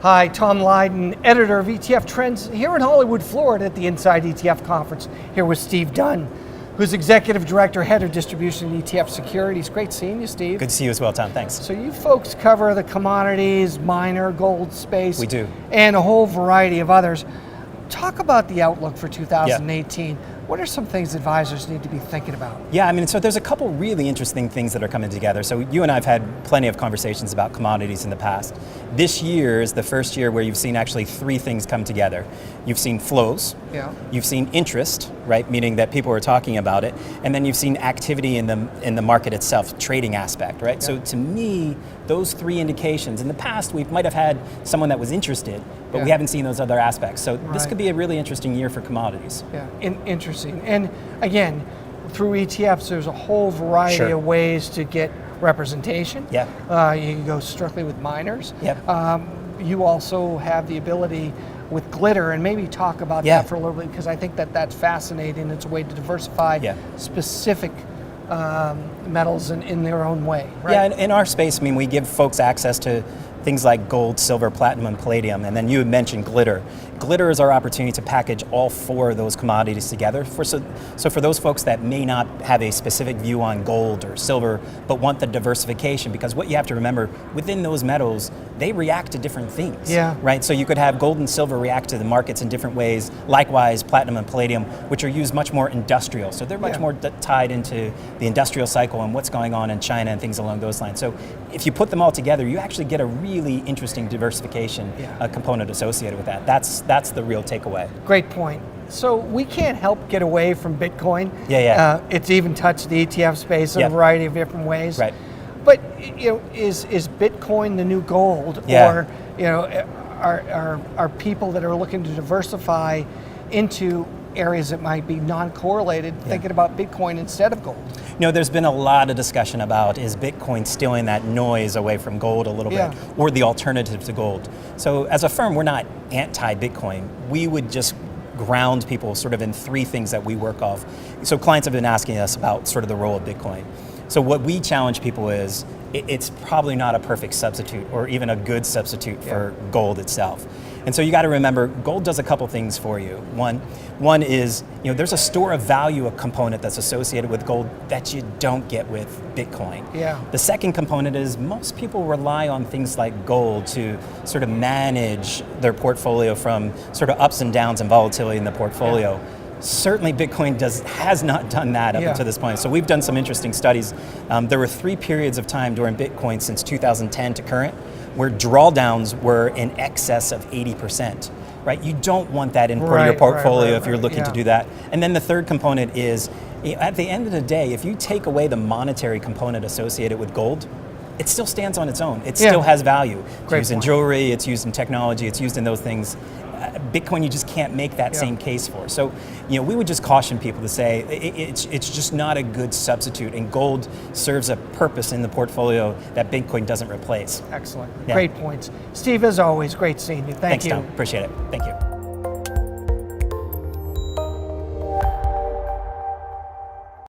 Hi, Tom Lydon, editor of ETF Trends here in Hollywood, Florida at the Inside ETF Conference, here with Steve Dunn, who's Executive Director, Head of Distribution at ETF Securities. Great seeing you, Steve. Good to see you as well, Tom, thanks. So you folks cover the commodities, minor, gold space. We do. And a whole variety of others. Talk about the outlook for 2018. Yeah. What are some things advisors need to be thinking about? Yeah, I mean, so there's a couple really interesting things that are coming together. So you and I have had plenty of conversations about commodities in the past. This year is the first year where you've seen actually three things come together. You've seen flows, you've seen interest, right, meaning that people are talking about it, and then you've seen activity in the market itself, trading aspect, right? Yeah. So to me, those three indications, in the past we might have had someone that was interested, but we haven't seen those other aspects. So this could be a really interesting year for commodities. Yeah, interesting. And again, through ETFs, there's a whole variety of ways to get representation. Yeah. You can go strictly with minors. Yep. You also have the ability with glitter, and maybe talk about that for a little bit, because I think that that's fascinating. It's a way to diversify specific metals in their own way. Right? Yeah, in our space, I mean, we give folks access to things like gold, silver, platinum, and palladium, and then you had mentioned glitter. Glitter is our opportunity to package all four of those commodities together. So for those folks that may not have a specific view on gold or silver, but want the diversification, because what you have to remember, within those metals, they react to different things, right? So you could have gold and silver react to the markets in different ways. Likewise, platinum and palladium, which are used much more industrial. So they're much more tied into the industrial cycle and what's going on in China and things along those lines. So if you put them all together, you actually get a really interesting diversification component associated with that. That's the real takeaway. Great point. So we can't help get away from Bitcoin. It's even touched the ETF space in a variety of different ways. Right. But is Bitcoin the new gold, or are people that are looking to diversify into areas that might be non-correlated thinking about Bitcoin instead of gold? No, there's been a lot of discussion about, is Bitcoin stealing that noise away from gold a little bit, or the alternative to gold? So as a firm, we're not anti-Bitcoin. We would just ground people sort of in three things that we work off. So clients have been asking us about sort of the role of Bitcoin. So what we challenge people is, it's probably not a perfect substitute or even a good substitute for gold itself. And so you got to remember, gold does a couple things for you. One is, there's a store of value, a component that's associated with gold that you don't get with Bitcoin. The second component is, most people rely on things like gold to sort of manage their portfolio from sort of ups and downs and volatility in the portfolio. Certainly Bitcoin has not done that up until this point. So we've done some interesting studies. There were 3 periods of time during Bitcoin since 2010 to current where drawdowns were in excess of 80%. Right? You don't want that in part of your portfolio if you're looking to do that. And then the third component is, at the end of the day, if you take away the monetary component associated with gold, it still stands on its own. It still has value. It's used in jewelry, it's used in technology, it's used in those things. Bitcoin, you just can't make that same case for. So, we would just caution people to say it's just not a good substitute, and gold serves a purpose in the portfolio that Bitcoin doesn't replace. Excellent. Great points. Steve, as always, great seeing you. Thank you. Thanks, Tom. Appreciate it. Thank you.